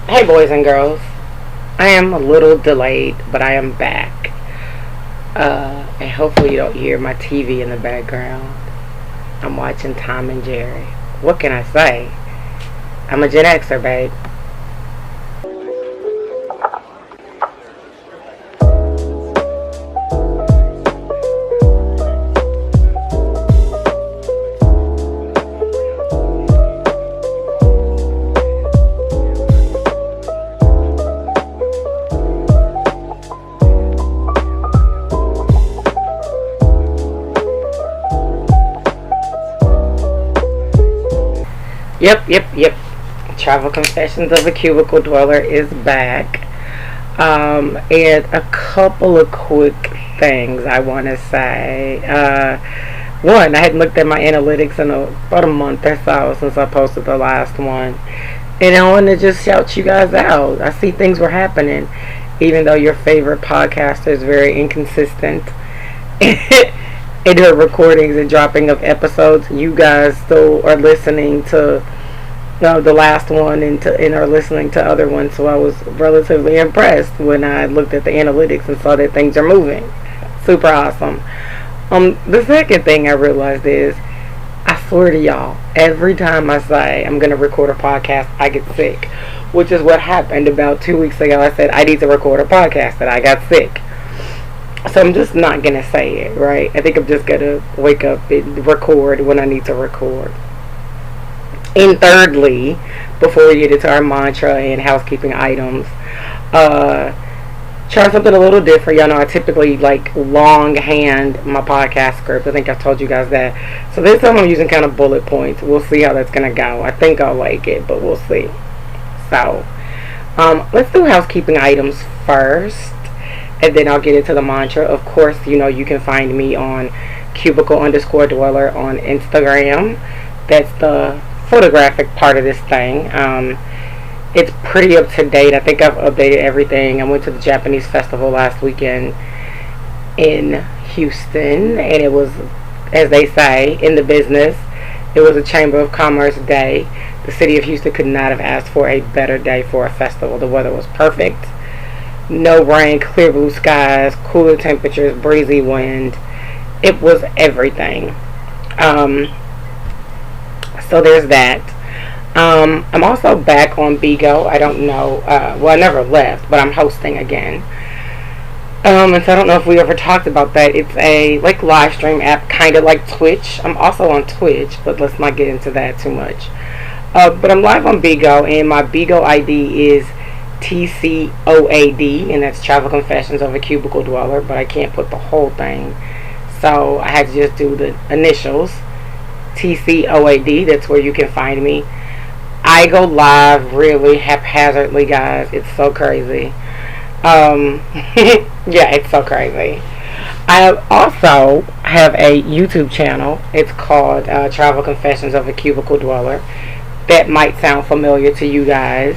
Hey, boys and girls. I am a little delayed, but I am back. And hopefully, you don't hear my TV in the background. I'm watching Tom and Jerry. What can I say? I'm a Gen Xer, babe. Yep. Travel Confessions of a Cubicle Dweller is back. And a couple of quick things I want to say. One, I hadn't looked at my analytics in about a month or so since I posted the last one. And I want to just shout you guys out. I see things were happening, even though your favorite podcaster is very inconsistent in her recordings and dropping of episodes. You guys still are listening to the last one and are listening to other ones. So I was relatively impressed when I looked at the analytics and saw that things are moving. Super awesome. The second thing I realized is, I swear to y'all, every time I say I'm gonna record a podcast, I get sick, which is what happened about 2 weeks ago. I said I need to record a podcast and I got sick. So I'm just not gonna say it, right? I think I'm just gonna wake up and record when I need to record. And thirdly, before we get into our mantra and housekeeping items, try something a little different. Y'all know I typically like longhand my podcast script. I think I've told you guys that. So this time I'm using kind of bullet points. We'll see how that's gonna go. I think I'll like it, but we'll see. So let's do housekeeping items first, and then I'll get into the mantra. Of course, you can find me on cubicle_dweller on Instagram. That's the photographic part of this thing. It's pretty up to date. I think I've updated everything. I went to the Japanese festival last weekend in Houston, and it was, as they say in the business, it was a Chamber of Commerce day. The city of Houston could not have asked for a better day for a festival. The weather was perfect. No rain, clear blue skies, cooler temperatures, breezy wind. It was everything. So there's that. I'm also back on Bigo. I don't know. Well, I never left, but I'm hosting again. And so I don't know if we ever talked about that. It's a live stream app, kind of like Twitch. I'm also on Twitch, but let's not get into that too much. But I'm live on Bigo, and my Bigo ID is TCOAD, and that's Travel Confessions of a Cubicle Dweller. But I can't put the whole thing, so I had to just do the initials. TCOAD, that's where you can find me. I go live really haphazardly, guys. It's so crazy. Yeah, it's so crazy. I also have a YouTube channel. It's called Travel Confessions of a Cubicle Dweller. That might sound familiar to you guys.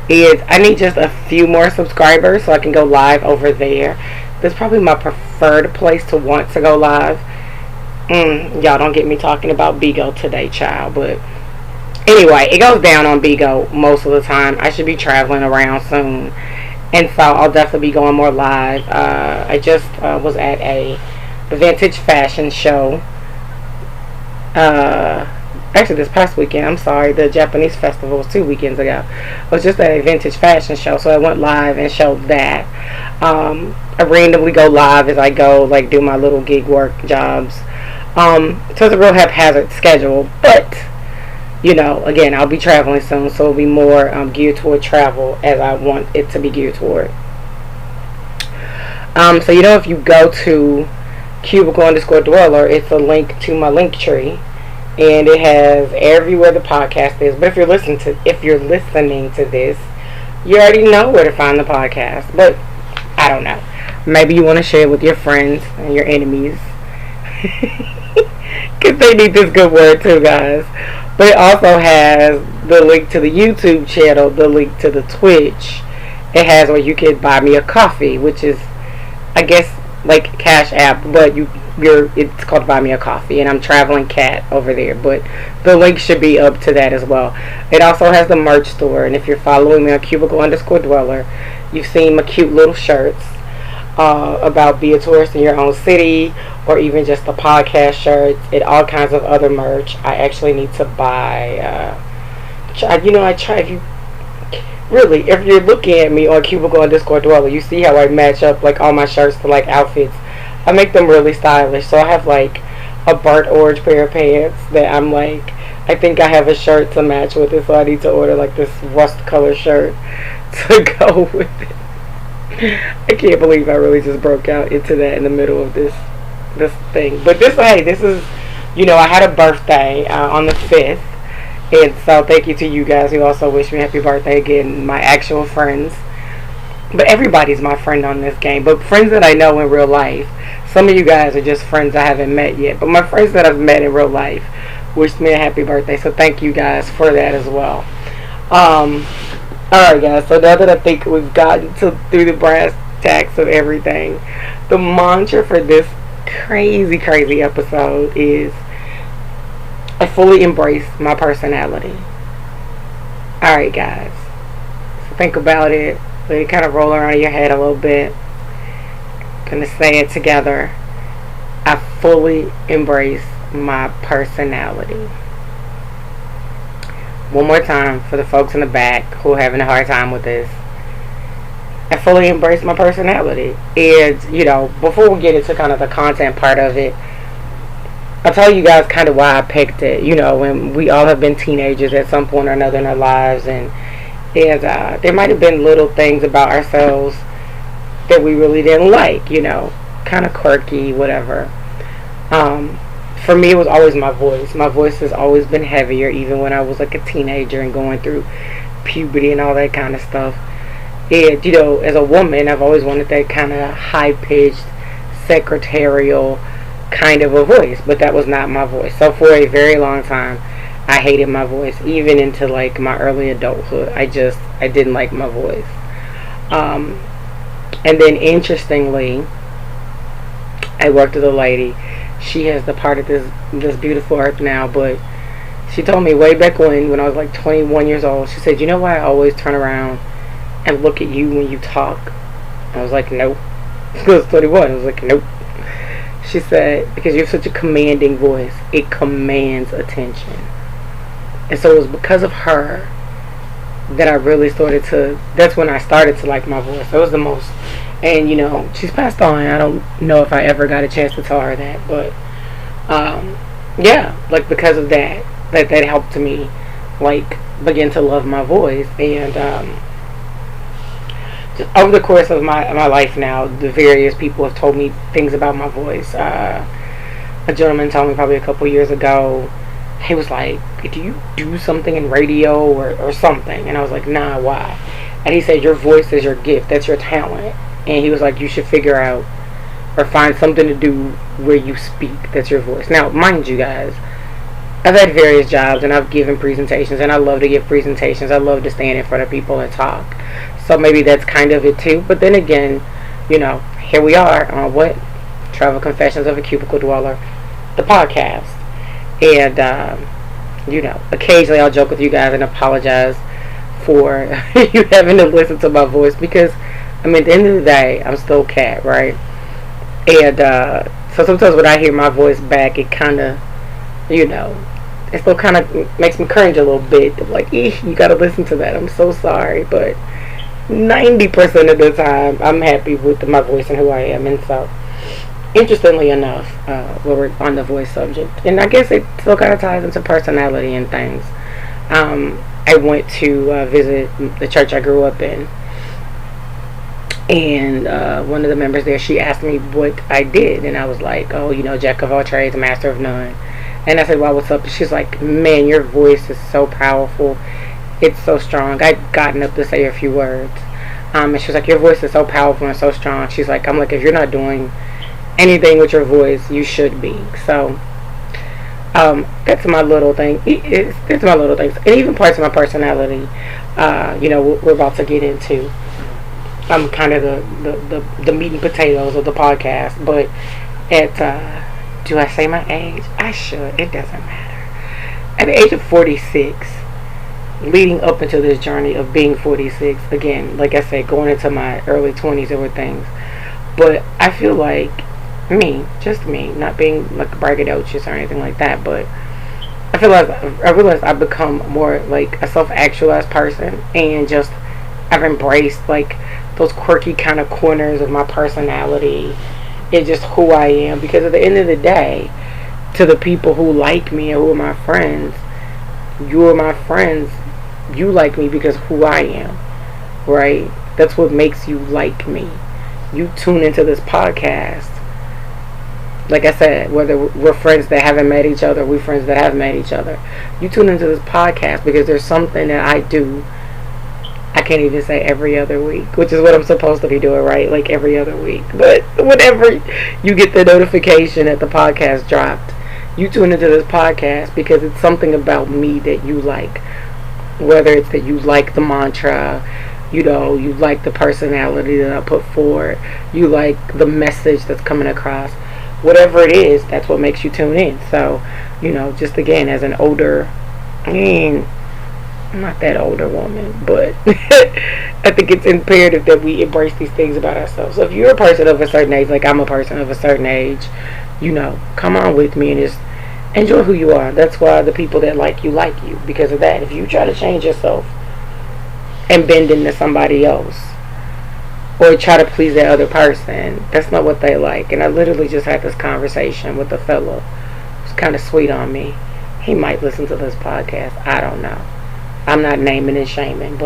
I need just a few more subscribers so I can go live over there. That's probably my preferred place to want to go live. Y'all don't get me talking about Bigo today, child. But anyway, it goes down on Bigo most of the time. I should be traveling around soon, and so I'll definitely be going more live. I just was at a vintage fashion show. Actually, this past weekend. I'm sorry, the Japanese festival was 2 weekends ago. I was just at a vintage fashion show, so I went live and showed that. I randomly go live as I go, do my little gig work jobs. So it's a real haphazard schedule, but again, I'll be traveling soon, so it'll be more geared toward travel as I want it to be geared toward. So if you go to cubicle_dweller, it's a link to my link tree, and it has everywhere the podcast is. But if you're listening to this, you already know where to find the podcast. But I don't know. Maybe you want to share it with your friends and your enemies. Because they need this good word too, guys. But it also has the link to the YouTube channel, the link to the Twitch. It has where you can buy me a coffee, which is, I guess, like Cash App, but it's called Buy Me a Coffee, and I'm Traveling Cat over there. But the link should be up to that as well. It also has the merch store, and if you're following me on Cubicle_Dweller, you've seen my cute little shirts about be a tourist in your own city, or even just the podcast shirts and all kinds of other merch. I actually need to buy. I try. If you're looking at me on Cubicle_Dweller, you see how I match up like all my shirts to like outfits. I make them really stylish. So I have like a burnt orange pair of pants that I'm like, I think I have a shirt to match with it, so I need to order like this rust color shirt to go with it. I can't believe I really just broke out into that in the middle of this thing. But this is, I had a birthday on the 5th. And so thank you to you guys who also wish me happy birthday again, my actual friends. But everybody's my friend on this game. But friends that I know in real life. Some of you guys are just friends I haven't met yet. But my friends that I've met in real life wished me a happy birthday. So thank you guys for that as well. Alright guys, so now that I think we've gotten through the brass tacks of everything, the mantra for this crazy episode is I fully embrace my personality. Alright guys, so think about it. Let it kind of roll around in your head a little bit. I'm gonna say it together. I fully embrace my personality. One more time for the folks in the back who are having a hard time with this. I fully embrace my personality. And, before we get into kind of the content part of it, I'll tell you guys kind of why I picked it. When we all have been teenagers at some point or another in our lives, and there might have been little things about ourselves that we really didn't like, kind of quirky, whatever. For me, it was always my voice. My voice has always been heavier, even when I was like a teenager and going through puberty and all that kind of stuff. And, as a woman, I've always wanted that kind of high-pitched, secretarial kind of a voice, but that was not my voice. So for a very long time, I hated my voice, even into like my early adulthood. I didn't like my voice. And then interestingly, I worked with a lady. She has departed this beautiful earth now, but she told me way back when I was like 21 years old, she said, why I always turn around and look at you when you talk? I was like, nope. I was 21. I was like, nope. She said, because you have such a commanding voice, it commands attention. And so it was because of her that I really that's when I started to like my voice. It was the most, and she's passed on. I don't know if I ever got a chance to tell her that, but like because of that helped me like begin to love my voice. And just over the course of my life now, the various people have told me things about my voice. A gentleman told me probably a couple years ago, he was like, do you do something in radio or something? And I was like, nah, why? And he said, your voice is your gift, that's your talent. And he was like, you should figure out or find something to do where you speak, that's your voice. Now, mind you guys, I've had various jobs and I've given presentations, and I love to give presentations. I love to stand in front of people and talk. So maybe that's kind of it too. But then again, here we are on what? Travel Confessions of a Cubicle Dweller, the podcast. And, occasionally I'll joke with you guys and apologize for you having to listen to my voice, because, at the end of the day, I'm still Cat, right? And, so sometimes when I hear my voice back, it kind of, it still kind of makes me cringe a little bit. I'm like, you gotta listen to that. I'm so sorry. But 90% of the time, I'm happy with my voice and who I am. And so, interestingly enough, when we're on the voice subject, and I guess it still kind of ties into personality and things, I went to visit the church I grew up in, and one of the members there, she asked me what I did, and I was like, jack of all trades, master of none. And I said, well, what's up? And she's like, man, your voice is so powerful, it's so strong. I'd gotten up to say a few words, and she was like, your voice is so powerful and so strong. She's like, I'm like, if you're not doing anything with your voice, you should be. So that's my little thing. It's my little things, and even parts of my personality we're about to get into. I'm kind of the meat and potatoes of the podcast. But do I say my age? I should. It doesn't matter. At the age of 46, leading up into this journey of being 46, again, like I said, going into my early 20s, there were things. But I feel like just me, not being like braggadocious or anything like that, but I realize I've become more like a self-actualized person, and just I've embraced like those quirky kind of corners of my personality and just who I am. Because at the end of the day, to the people who like me and who are my friends, you are my friends. You like me because of who I am, right? That's what makes you like me. You tune into this podcast, like I said, whether we're friends that haven't met each other, we're friends that have met each other. You tune into this podcast because there's something that I do. I can't even say every other week, which is what I'm supposed to be doing, right? Like every other week. But whenever you get the notification that the podcast dropped, you tune into this podcast because it's something about me that you like. Whether it's that you like the mantra, you like the personality that I put forward, you like the message that's coming across. Whatever it is, that's what makes you tune in. So, just again, as an older, I'm not that older woman, but I think it's imperative that we embrace these things about ourselves. So if you're a person of a certain age, like I'm a person of a certain age, come on with me and just enjoy who you are. That's why the people that like you, because of that. If you try to change yourself and bend into somebody else, or try to please that other person, that's not what they like. And I literally just had this conversation with a fellow who's kind of sweet on me. He might listen to this podcast. I don't know. I'm not naming and shaming,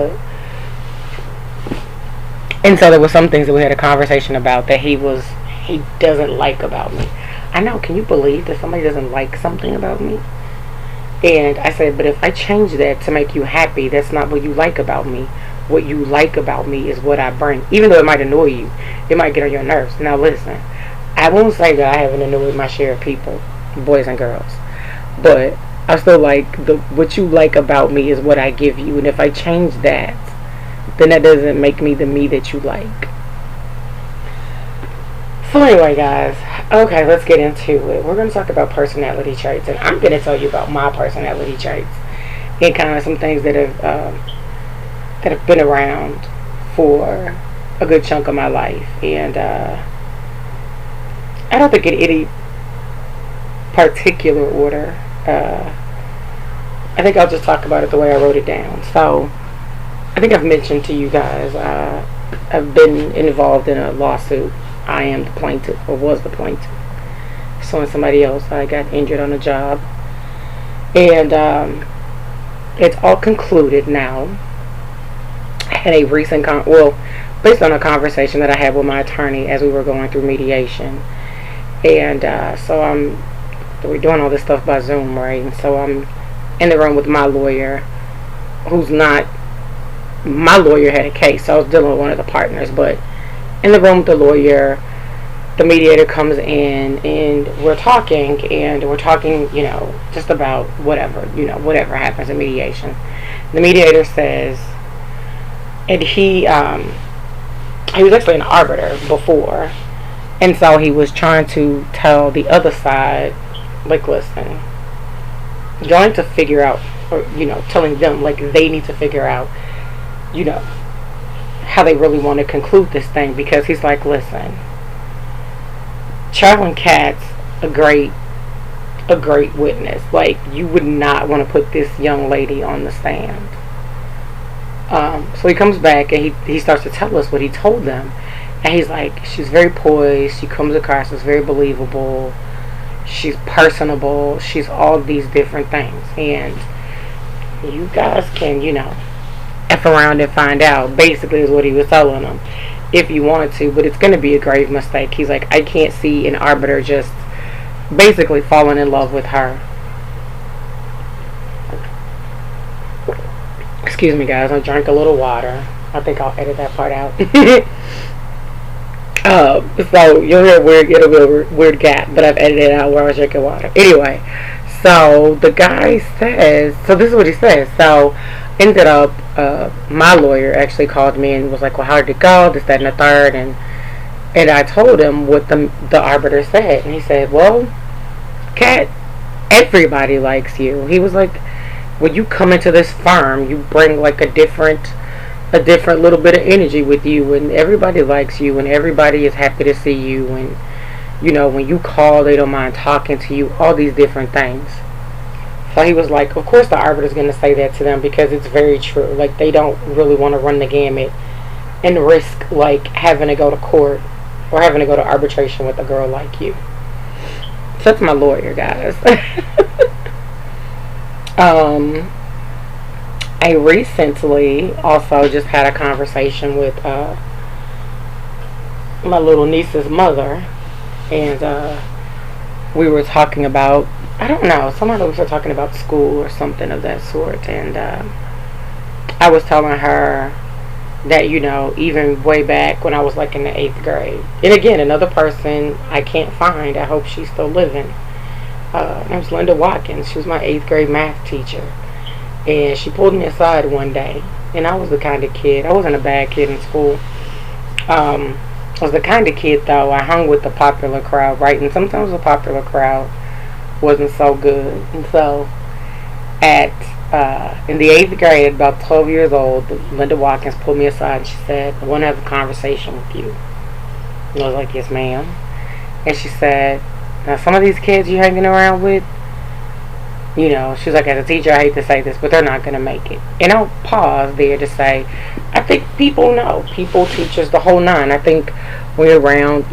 and so there was some things that we had a conversation about that he doesn't like about me. I know, can you believe that somebody doesn't like something about me? And I said, but if I change that to make you happy, that's not what you like about me. What you like about me is what I bring. Even though it might annoy you, it might get on your nerves. Now listen, I won't say that I haven't annoyed my share of people, boys and girls, but I still like what you like about me is what I give you. And if I change that, then that doesn't make me the me that you like. So anyway, guys, okay, let's get into it. We're going to talk about personality traits, and I'm going to tell you about my personality traits and kind of some things that have been around for a good chunk of my life. And I don't think in any particular order. I think I'll just talk about it the way I wrote it down. So I think I've mentioned to you guys, I've been involved in a lawsuit. I am the plaintiff, or was the plaintiff, suing somebody else. I got injured on a job, and it's all concluded now. I had a recent based on a conversation that I had with my attorney as we were going through mediation, and so we're doing all this stuff by Zoom, right? And so I'm in the room with my lawyer, my lawyer had a case, so I was dealing with one of the partners, but in the room with the lawyer, the mediator comes in, and we're talking, just about whatever happens in mediation. The mediator says, and he was actually an arbiter before, and so he was trying to tell the other side, like, listen, y'all need to figure out, or telling them like they need to figure out, how they really want to conclude this thing, because he's like, listen, Charlene Katz, a great witness. Like, you would not want to put this young lady on the stand. So he comes back and he starts to tell us what he told them, and he's like, she's very poised, she comes across as very believable, she's personable, she's all these different things, and you guys can, F around and find out, basically is what he was telling them, if you wanted to, but it's going to be a grave mistake. He's like, I can't see an arbiter just basically falling in love with her. Excuse me, guys, I drank a little water. I think I'll edit that part out. So you'll hear it'll be a weird gap, but I've edited it out where I was drinking water. Anyway, so the guy says, so this is what he says. So ended up, my lawyer actually called me and was like, well, how did it go? This, that, and the third. And I told him what the arbiter said. And he said, well, Kat, everybody likes you. He was like, when you come into this firm, you bring like a different little bit of energy with you, and everybody likes you, and everybody is happy to see you, and when you call, they don't mind talking to you, all these different things. So he was like, of course the arbiter's going to say that to them because it's very true. Like, they don't really want to run the gamut and risk like having to go to court or having to go to arbitration with a girl like you. So that's my lawyer, guys. I recently also just had a conversation with my little niece's mother, and we were talking about, I don't know, somehow we were talking about school or something of that sort, and I was telling her that, even way back when I was like in the 8th grade, and again, another person I can't find, I hope she's still living, her name was Linda Watkins. She was my 8th grade math teacher, and she pulled me aside one day, and I was the kind of kid, I wasn't a bad kid in school, I was the kind of kid, though, I hung with the popular crowd, right? And sometimes the popular crowd wasn't so good. And so, in the 8th grade, at about 12 years old, Linda Watkins pulled me aside and she said, I want to have a conversation with you. And I was like, yes, ma'am. And she said, now, some of these kids you're hanging around with, she's like, as a teacher, I hate to say this, but they're not going to make it. And I'll pause there to say, I think people know. People, teachers, the whole nine. I think when you're around,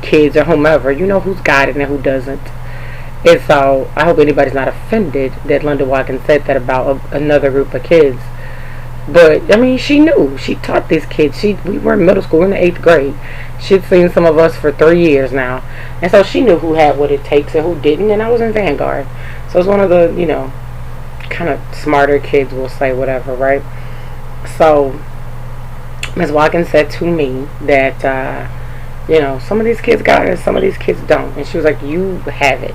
kids or whomever, you know who's got it and who doesn't. And so, I hope anybody's not offended that Linda Watkins said that about another group of kids. But, I mean, she knew. She taught these kids. We were in middle school, in the 8th grade. She'd seen some of us for 3 years now. And so she knew who had what it takes and who didn't. And I was in Vanguard. So it was one of the, kind of smarter kids, will say, whatever, right? So, Ms. Watkins said to me that, some of these kids got it and some of these kids don't. And she was like, you have it.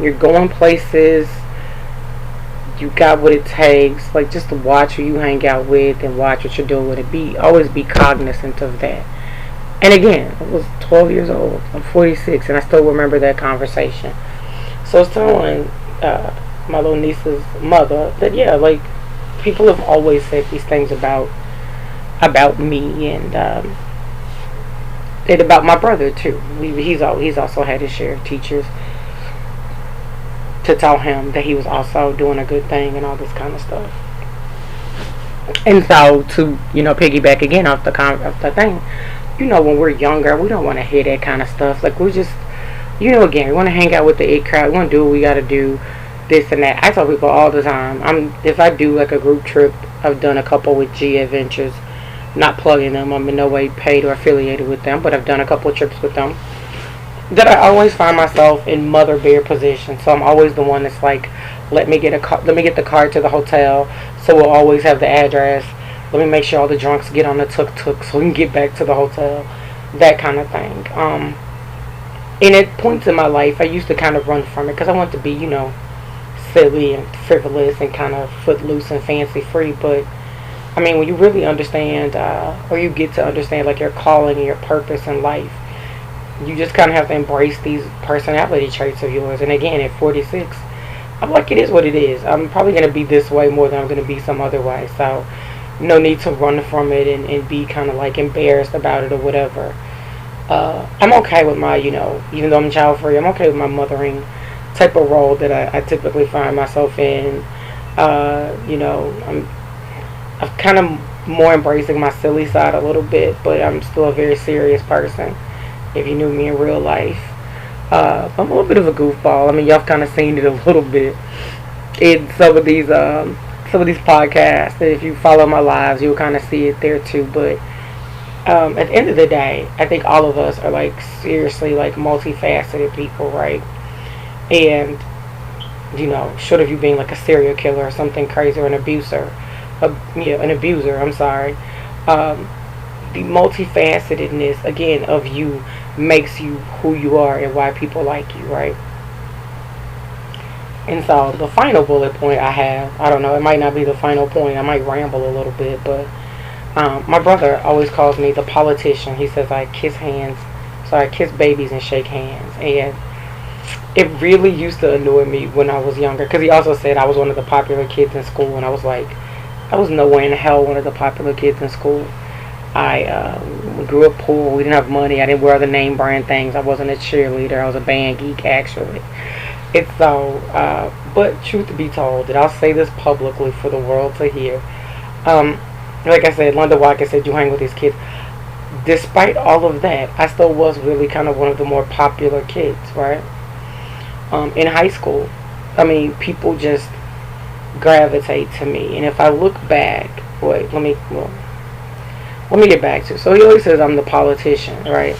You're going places. You got what it takes. Like, just to watch who you hang out with and watch what you're doing and always be cognizant of that. And again, I was 12 years old. I'm 46 and I still remember that conversation. So I was telling my little niece's mother that, yeah, like, people have always said these things about me and about my brother too. He's also had his share of teachers to tell him that he was also doing a good thing and all this kind of stuff. And so to piggyback again off the thing, when we're younger, we don't want to hear that kind of stuff. Like, we're just, again, we want to hang out with the it crowd. We want to do what we got to do, this and that. I tell people all the time, if I do like a group trip, I've done a couple with G Adventures, not plugging them. I'm in no way paid or affiliated with them, but I've done a couple of trips with them. That I always find myself in mother bear position. So I'm always the one that's like, let me get the car to the hotel, so we'll always have the address. Let me make sure all the drunks get on the tuk-tuk so we can get back to the hotel. That kind of thing. And at points in my life, I used to kind of run from it because I wanted to be, silly and frivolous and kind of footloose and fancy free. But, I mean, when you really understand, or you get to understand, like, your calling and your purpose in life, you just kind of have to embrace these personality traits of yours. And again, at 46, I'm like, it is what it is. I'm probably going to be this way more than I'm going to be some other way. So, no need to run from it and be kind of like embarrassed about it or whatever. I'm okay with my, even though I'm child free, I'm okay with my mothering type of role that I typically find myself in. I'm kind of more embracing my silly side a little bit, but I'm still a very serious person. If you knew me in real life, I'm a little bit of a goofball. I mean, y'all kind of seen it a little bit in some of these podcasts. If you follow my lives, you'll kind of see it there too. But at the end of the day, I think all of us are like seriously like multifaceted people, right? And short of you being like a serial killer or something crazy or an abuser, I'm sorry. The multifacetedness again of you makes you who you are and why people like you, right? And so the final bullet point I have, I don't know, it might not be the final point. I might ramble a little bit, but my brother always calls me the politician. He says I kiss hands, so I kiss babies and shake hands. And it really used to annoy me when I was younger, because he also said I was one of the popular kids in school, and I was like, I was nowhere in hell one of the popular kids in school. I grew up poor. We didn't have money. I didn't wear the name brand things. I wasn't a cheerleader. I was a band geek, actually. It's so, but truth be told, that I'll say this publicly for the world to hear. Like I said, Linda Watkins said you hang with these kids. Despite all of that, I still was really kind of one of the more popular kids, right? In high school, I mean, people just gravitate to me. And if I look back, let me get back to. So he always says I'm the politician, right?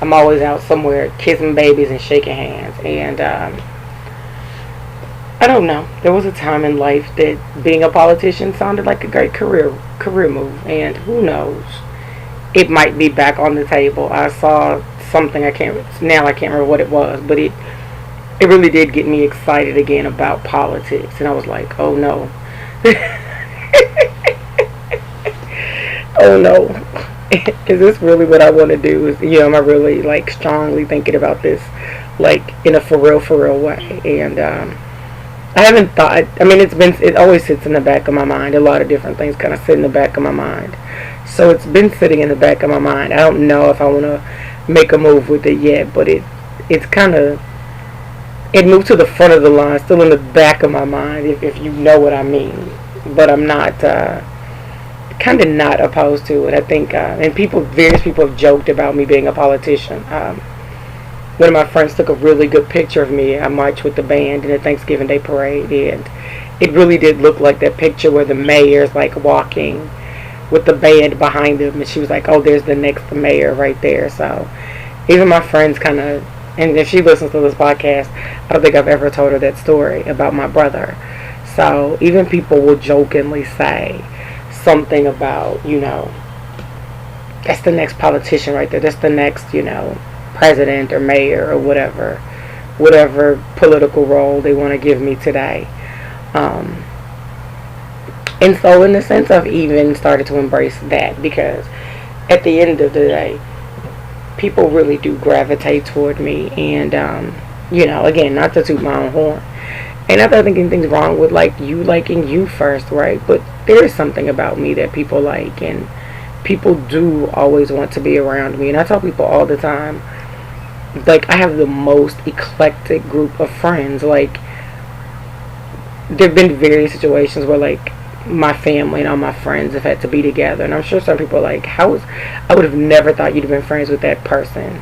I'm always out somewhere kissing babies and shaking hands. And I don't know. There was a time in life that being a politician sounded like a great career move. And who knows? It might be back on the table. I saw something, I can't remember what it was, but it really did get me excited again about politics. And I was like, oh no. Oh no. Is this really what I want to do? Am I really like strongly thinking about this like in a for real way? And I haven't thought, I mean, it always sits in the back of my mind. A lot of different things kind of sit in the back of my mind. So it's been sitting in the back of my mind. I don't know if I want to make a move with it yet, but it's kind of, it moved to the front of the line, still in the back of my mind, if you know what I mean. But I'm not, kind of not opposed to it. I think, and various people have joked about me being a politician. One of my friends took a really good picture of me. I marched with the band in the Thanksgiving Day parade, and it really did look like that picture where the mayor's like walking with the band behind him, and she was like, oh, there's the next mayor right there. So even my friends kind of, and if she listens to this podcast, I don't think I've ever told her that story about my brother. So even people will jokingly say something about, that's the next politician right there. That's the next, president or mayor or whatever political role they want to give me today. And so in the sense, I've even started to embrace that, because at the end of the day, people really do gravitate toward me. And, again, not to toot my own horn. And not that I think anything's wrong with, like, you liking you first, right? But there is something about me that people like, and people do always want to be around me. And I tell people all the time, like, I have the most eclectic group of friends. Like, there have been various situations where, like, my family and all my friends have had to be together. And I'm sure some people are like, I would have never thought you'd have been friends with that person.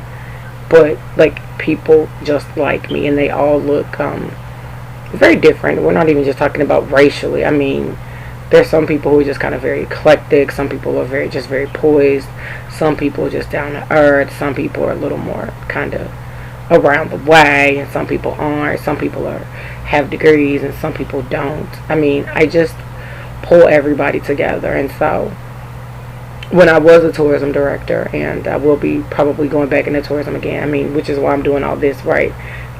But, like, people just like me, and they all look very different. We're not even just talking about racially. I mean, there's some people who are just kind of very eclectic. Some people are very poised. Some people are just down to earth. Some people are a little more kind of around the way, and some people aren't. Some people have degrees, and some people don't. I mean, I just pull everybody together. And so when I was a tourism director, and I will be probably going back into tourism again, I mean, which is why I'm doing all this, right?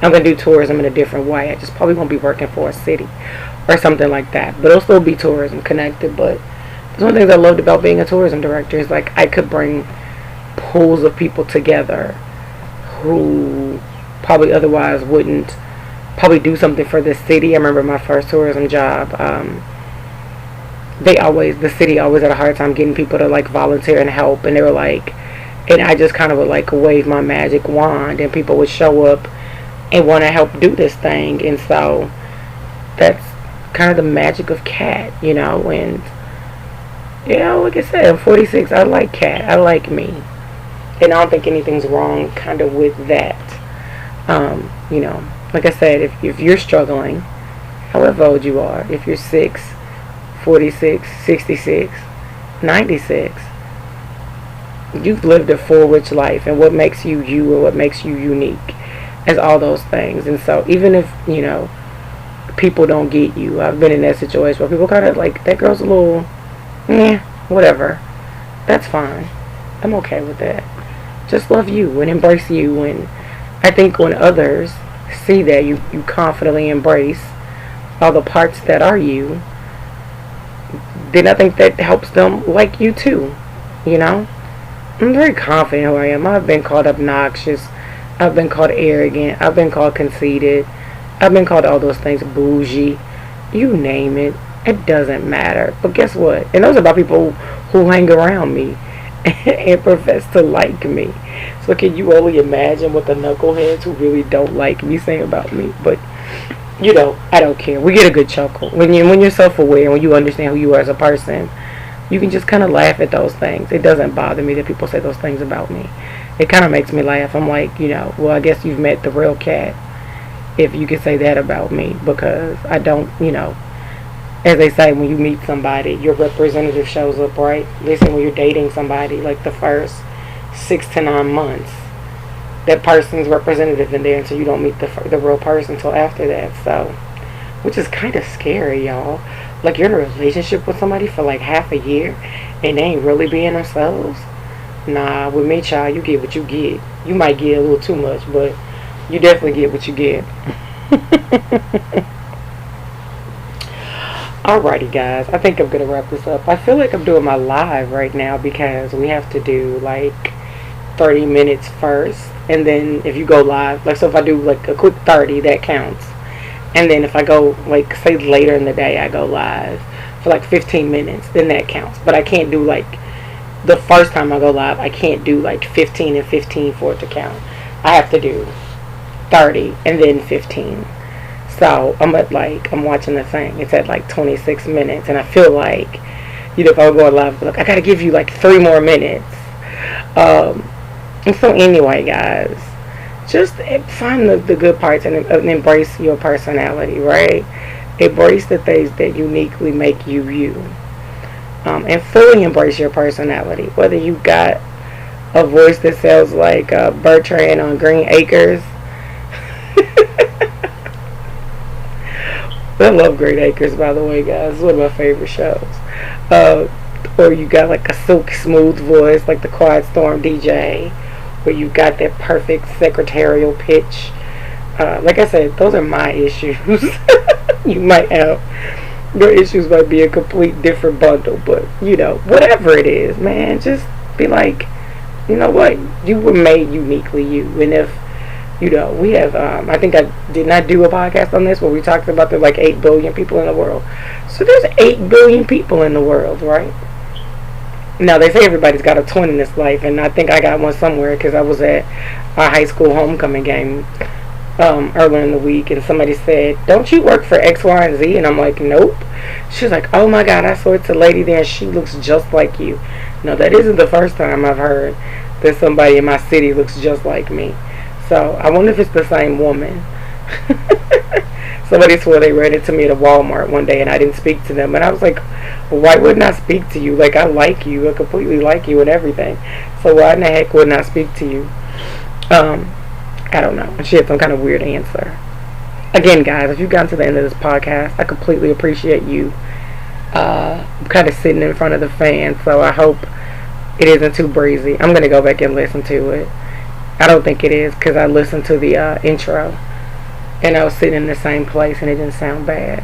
I'm going to do tourism in a different way. I just probably won't be working for a city or something like that. But it'll still be tourism connected. But one of the things I loved about being a tourism director is, like, I could bring pools of people together who probably otherwise wouldn't probably do something for the city. I remember my first tourism job. The city always had a hard time getting people to, like, volunteer and help. And they were like, and I just kind of would, like, wave my magic wand, and people would show up and want to help do this thing. And so that's kind of the magic of CAT, and like I said, I'm 46. I like CAT. I like me, and I don't think anything's wrong kind of with that. Like I said, if you're struggling, however old you are, if you're 6, 46, 66, 96, you've lived a full, rich life, and what makes you you, or what makes you unique, as all those things. And so even if people don't get you, I've been in that situation where people kind of like, that girl's a little whatever, that's fine, I'm okay with that. Just love you and embrace you. And I think when others see that you confidently embrace all the parts that are you, then I think that helps them like you too. You know? I'm very confident who I am. I've been called obnoxious. I've been called arrogant. I've been called conceited. I've been called all those things, bougie. You name it. It doesn't matter. But guess what? And those are about people who hang around me and profess to like me. So can you only imagine what the knuckleheads who really don't like me say about me? But I don't care. We get a good chuckle when you're self-aware, when you understand who you are as a person. You can just kind of laugh at those things. It doesn't bother me that people say those things about me. It kind of makes me laugh. I'm like, well, I guess you've met the real cat, if you could say that about me, because I don't, as they say, when you meet somebody, your representative shows up, right? Listen, when you're dating somebody, like the first 6 to 9 months, that person's representative in there until you don't meet the real person until after that. So, which is kind of scary, y'all. Like, you're in a relationship with somebody for like half a year and they ain't really being themselves. Nah, with me, child, you get what you get. You might get a little too much, but you definitely get what you get. Alrighty, guys, I think I'm gonna wrap this up. I feel like I'm doing my live right now because we have to do like 30 minutes first, and then if you go live, like, so if I do like a quick 30, that counts. And then if I go, like, say later in the day, I go live for like 15 minutes, then that counts. But I can't do, like, the first time I go live, I can't do like 15 and 15 for it to count. I have to do 30 and then 15. So I'm watching the thing. It's at like 26 minutes, and I feel like, if I were going live, look, I gotta give you like 3 more minutes. And so anyway, guys, just find the good parts and embrace your personality, right? Embrace the things that uniquely make you you. And fully embrace your personality. Whether you got a voice that sounds like Bertrand on Green Acres. I love Green Acres, by the way, guys. It's one of my favorite shows. Or you got like a silky smooth voice like the Quiet Storm DJ, where you got that perfect secretarial pitch. Like I said, those are my issues. You might have, your issues might be a complete different bundle, but whatever it is, man, just be like, you know what, you were made uniquely you. And if we have, I think I did not do a podcast on this where we talked about there's like 8 billion people in the world. So there's 8 billion people in the world, right? Now, they say everybody's got a twin in this life, and I think I got one somewhere because I was at a high school homecoming game earlier in the week, and somebody said, don't you work for X, Y, and Z? And I'm like, nope. She's like, oh my God, I saw it's a lady there, and she looks just like you. No, that isn't the first time I've heard that somebody in my city looks just like me. So I wonder if it's the same woman. Somebody swore they ran into me at a Walmart one day and I didn't speak to them, and I was like, why wouldn't I speak to you? Like, I like you, I completely like you and everything, so why in the heck wouldn't I speak to you? I don't know. She had some kind of weird answer. Again, guys, if you've gotten to the end of this podcast, I completely appreciate you. I'm kind of sitting in front of the fan, so I hope it isn't too breezy. I'm going to go back and listen to it. I don't think it is, because I listened to the intro and I was sitting in the same place and it didn't sound bad.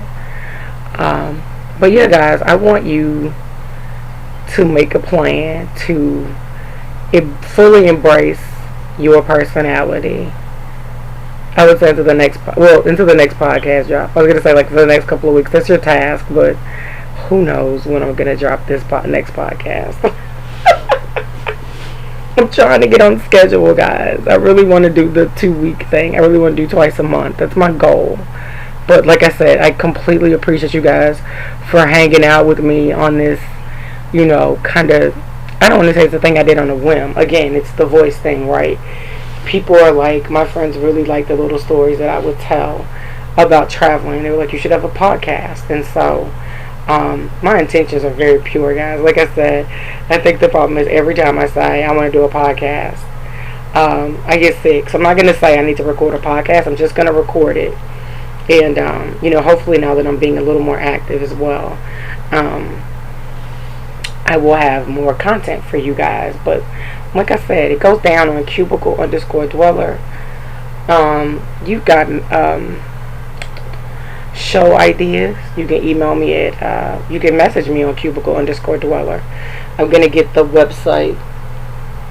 But yeah, guys, I want you to make a plan to fully embrace your personality. I would say into the next podcast drop. I was gonna say like for the next couple of weeks. That's your task, but who knows when I'm gonna drop this next podcast. I'm trying to get on schedule, guys. I really want to do the 2-week thing. I really want to do twice a month. That's my goal. But like I said, I completely appreciate you guys for hanging out with me on this, kind of, I don't want to say it's the thing I did on a whim. Again, it's the voice thing, right? People are like, my friends really like the little stories that I would tell about traveling. They were like, you should have a podcast. And so, my intentions are very pure, guys. Like I said, I think the problem is every time I say I want to do a podcast, I get sick. So I'm not going to say I need to record a podcast. I'm just going to record it. And, hopefully now that I'm being a little more active as well, I will have more content for you guys. But like I said, it goes down on cubicle_dweller. You've got show ideas, you can email me at, you can message me on cubicle_dweller. I'm going to get the website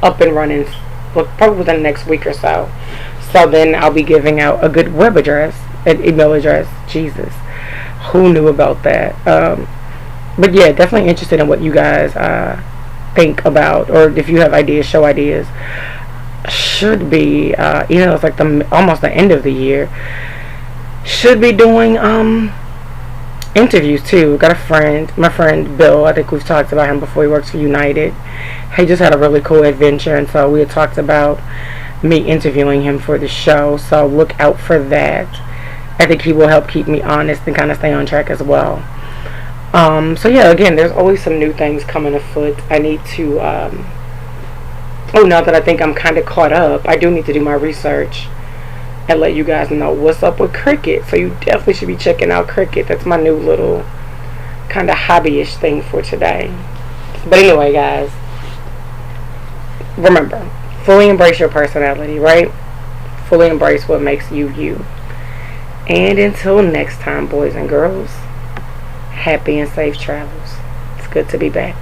up and running probably within the next week or so. So then I'll be giving out a good web address, an email address. Jesus, who knew about that? But yeah, definitely interested in what you guys think about, or if you have ideas, show ideas. Should be, it's like almost the end of the year. Should be doing interviews too. Got a friend, my friend Bill. I think we've talked about him before. He works for United. He just had a really cool adventure, and so we had talked about me interviewing him for the show. So look out for that. I think he will help keep me honest and kind of stay on track as well. So yeah, again, there's always some new things coming afoot. I need to, now that I think I'm kind of caught up, I do need to do my research and let you guys know what's up with cricket. So you definitely should be checking out cricket. That's my new little kind of hobbyish thing for today. But anyway, guys, remember, fully embrace your personality, right? Fully embrace what makes you you. And until next time, boys and girls, happy and safe travels. It's good to be back.